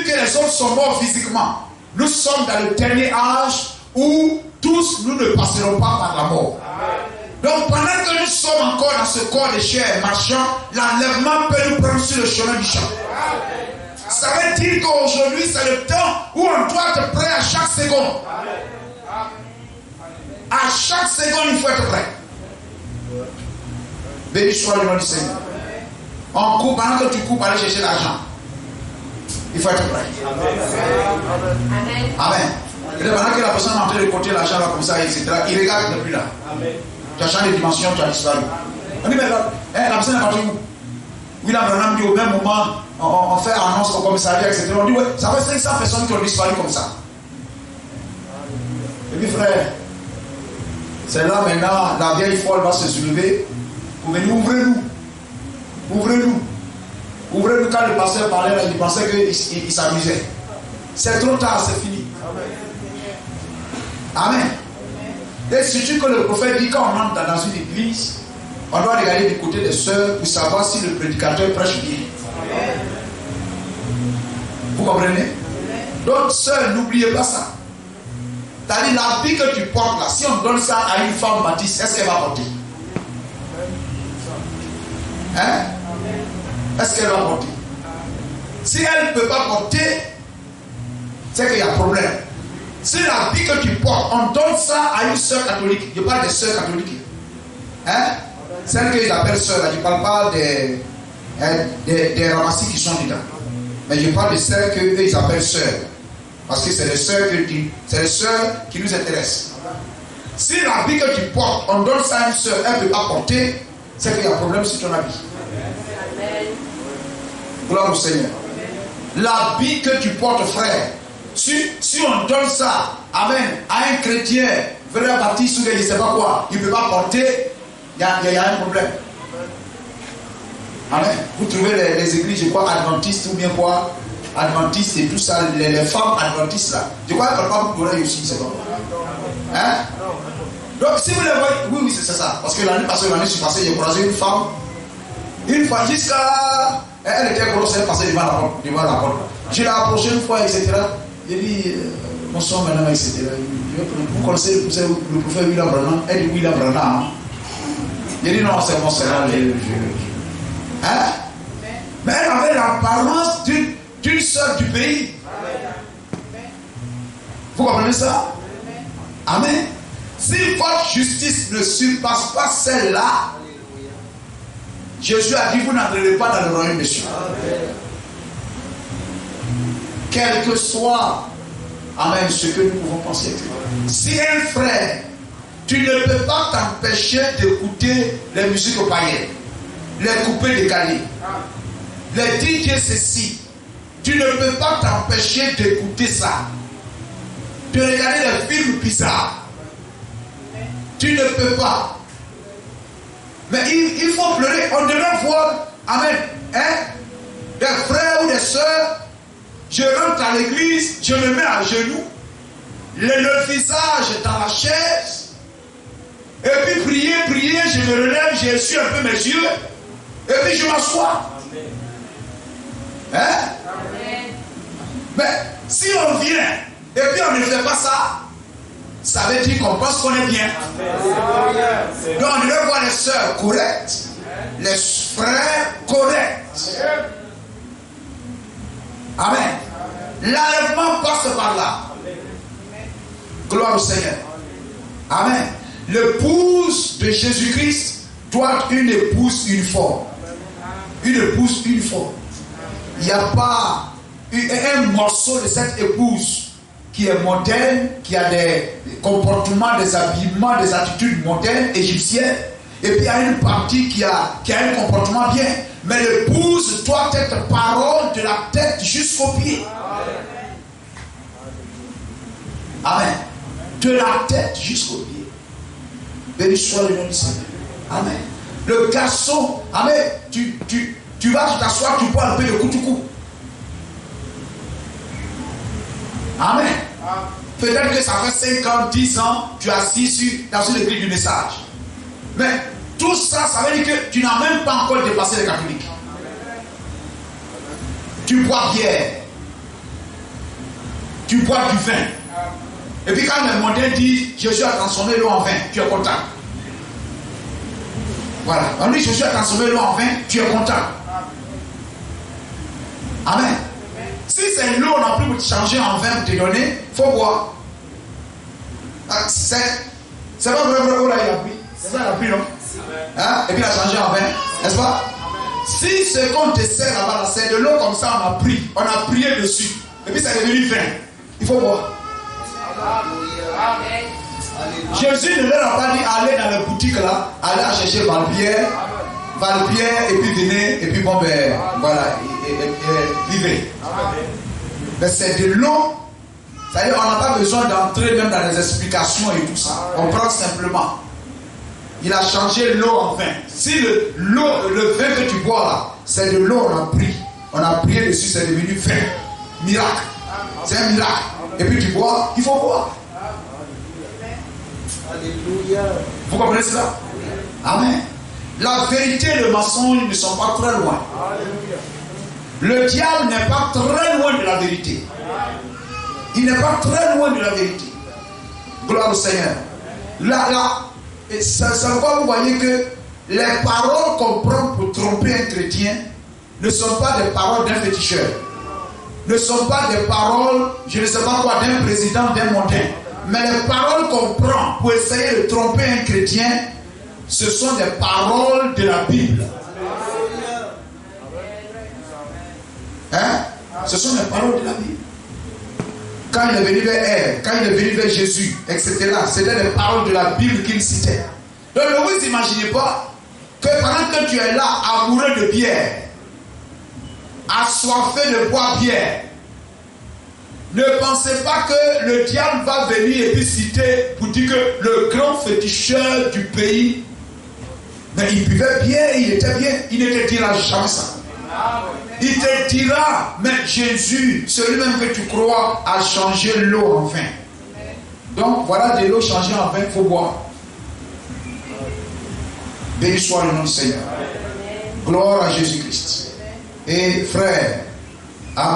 que les autres sont morts physiquement, nous sommes dans le dernier âge où tous nous ne passerons pas par la mort. Donc pendant que nous sommes encore dans ce corps de chair marchant, l'enlèvement peut nous prendre sur le chemin du champ. Ça veut dire qu'aujourd'hui c'est le temps où on doit être prêt à chaque seconde. À chaque seconde il faut être prêt. Béni soit le nom du Seigneur. On coupe, pendant que tu coupes, aller chercher l'argent. Il faut être prêt. Amen. Amen. Et pendant que la personne est en train de compter l'argent là comme ça, etc., il regarde depuis là. Amen. Tu as changé de dimension, tu as disparu. On dit, mais là, la personne est partie où? William Branham dit au même moment, on fait annonce au commissariat, etc. On dit, ouais, ça fait 500 personnes qui ont disparu comme ça. Et puis frère, c'est là maintenant, la vieille folle va se soulever pour venir, ouvrez-nous. Ouvrez-nous. Ouvrez-nous. Quand le pasteur parlait là, il pensait qu'il s'amusait. C'est trop tard, c'est fini. Amen. Et surtout que le prophète dit, quand on entre dans une église, on doit regarder du côté des sœurs pour savoir si le prédicateur prêche bien. Vous comprenez? Donc, sœurs, n'oubliez pas ça. C'est-à-dire, la vie que tu portes là, si on donne ça à une femme baptiste, est-ce qu'elle va porter? Hein? Est-ce qu'elle va porter? Si elle ne peut pas porter, c'est qu'il y a problème. Si la vie que tu portes, on donne ça à une sœur catholique. Je parle des sœurs catholiques. Hein? Celles qu'ils appellent sœurs, je ne parle pas des ramassis qui sont dedans. Mais je parle de celles qu'ils appellent sœurs. Parce que c'est les sœurs qui nous intéressent. Si la vie que tu portes, on donne ça à une sœur, elle ne peut pas porter, c'est qu'il y a un problème sur ton habit. Gloire au Seigneur. La vie que tu portes, frère, si on donne ça, amen, à un chrétien, vrai baptiste ou je ne sais pas quoi, il ne peut pas porter, il y a un problème. Amen. Vous trouvez les églises, je crois, adventistes ou bien quoi, adventistes et tout ça, les femmes adventistes là. Je crois qu'elles ne peuvent pas vous donner aussi, c'est bon. Hein? Donc si vous les voyez, oui, c'est ça. Parce que l'année passée, j'ai croisé une femme, une fois jusqu'à. Elle était grosse, elle passait devant la porte. Je l'ai approchée une fois, etc. J'ai dit, bonsoir madame, etc. Vous connaissez le prophète William Branham? Elle dit William Branham. J'ai dit non, c'est mon frère. Hein? Mais elle avait l'apparence d'une sœur du pays. Vous comprenez ça? Amen. Si votre justice ne surpasse pas celle-là, Jésus a dit, vous n'entrerez pas dans le royaume des cieux. Quel que soit, amen, ce que nous pouvons penser. Si un frère, tu ne peux pas t'empêcher d'écouter les musiques païennes, les coupés décalés, les DJ ceci, tu ne peux pas t'empêcher d'écouter ça, de regarder les films bizarres. Tu ne peux pas. Mais il faut pleurer. On devrait voir, amen, hein, des frères ou des sœurs. Je rentre à l'église, je me mets à genoux, le visage dans la chaise, et puis prier, je me relève, j'essuie un peu mes yeux, et puis je m'assois. Hein? Mais si on vient, et puis on ne fait pas ça, ça veut dire qu'on pense qu'on est bien. Donc on devrait voir les sœurs correctes, les frères corrects. Amen. L'enlèvement passe par là. Gloire au Seigneur. Amen. L'épouse de Jésus-Christ doit être une épouse uniforme. Une épouse uniforme. Il n'y a pas un morceau de cette épouse qui est moderne, qui a des comportements, des habillements, des attitudes modernes, égyptiennes, et puis il y a une partie qui a un comportement bien. Mais l'épouse doit être parole de la tête jusqu'aux pieds. Amen. De la tête jusqu'aux pieds. Béni soit le nom du Seigneur. Amen. Le garçon, amen, tu vas t'asseoir, tu bois un peu de coutou. Amen. Peut-être que ça fait 5 ans, 10 ans, tu es assis dans une église du message. Mais tout ça, ça veut dire que tu n'as même pas encore dépassé les catholiques. Tu bois bière. tu bois du vin. Et puis quand les mondains disent Jésus a transformé l'eau en vin, tu es content. Voilà. On dit Jésus a transformé l'eau en vin, tu es content. Amen. Si c'est l'eau, on n'a plus pour te changer en vin, pour te donner, il faut boire. C'est pas vrai, là il a pris. C'est ça, il a pris, non? Hein? Et puis il a changé en vin, n'est-ce pas? Si ce qu'on te sert là-bas, c'est de l'eau comme ça, on a pris, on a prié dessus. Et puis c'est devenu vin. Il faut boire. Jésus ne leur a pas dit allez dans la boutique là, allez à chercher Valpierre, et puis venez, et puis bon ben voilà, vivez. Mais c'est de l'eau. C'est-à-dire on n'a pas besoin d'entrer même dans les explications et tout ça. On prend simplement. Il a changé l'eau en vin. Si le vin que tu bois là, c'est de l'eau, on a pris. On a prié dessus, c'est devenu vin. Miracle. C'est un miracle. Et puis tu bois, il faut boire. Alléluia. Vous comprenez cela? Amen. La vérité et le mensonge ne sont pas très loin. Le diable n'est pas très loin de la vérité. Il n'est pas très loin de la vérité. Gloire au Seigneur. C'est pourquoi vous voyez que les paroles qu'on prend pour tromper un chrétien ne sont pas des paroles d'un féticheur. Ne sont pas des paroles, je ne sais pas quoi, d'un président, d'un mondain. Mais les paroles qu'on prend pour essayer de tromper un chrétien, ce sont des paroles de la Bible. Hein? Ce sont des paroles de la Bible. Quand il est venu vers elle, quand il est venu vers Jésus, etc., c'était les paroles de la Bible qu'il citait. Donc ne vous imaginez pas que pendant que tu es là, amoureux de bière, assoiffé de boire bière, ne pensez pas que le diable va venir et puis citer pour dire que le grand féticheur du pays, mais il buvait bien, il était bien, il ne te dira jamais ça. Il te dira, mais Jésus, celui-même que tu crois, a changé l'eau en vin. Donc voilà de l'eau changée en vin, il faut boire. Béni soit le nom du Seigneur. Gloire à Jésus-Christ. Et frère,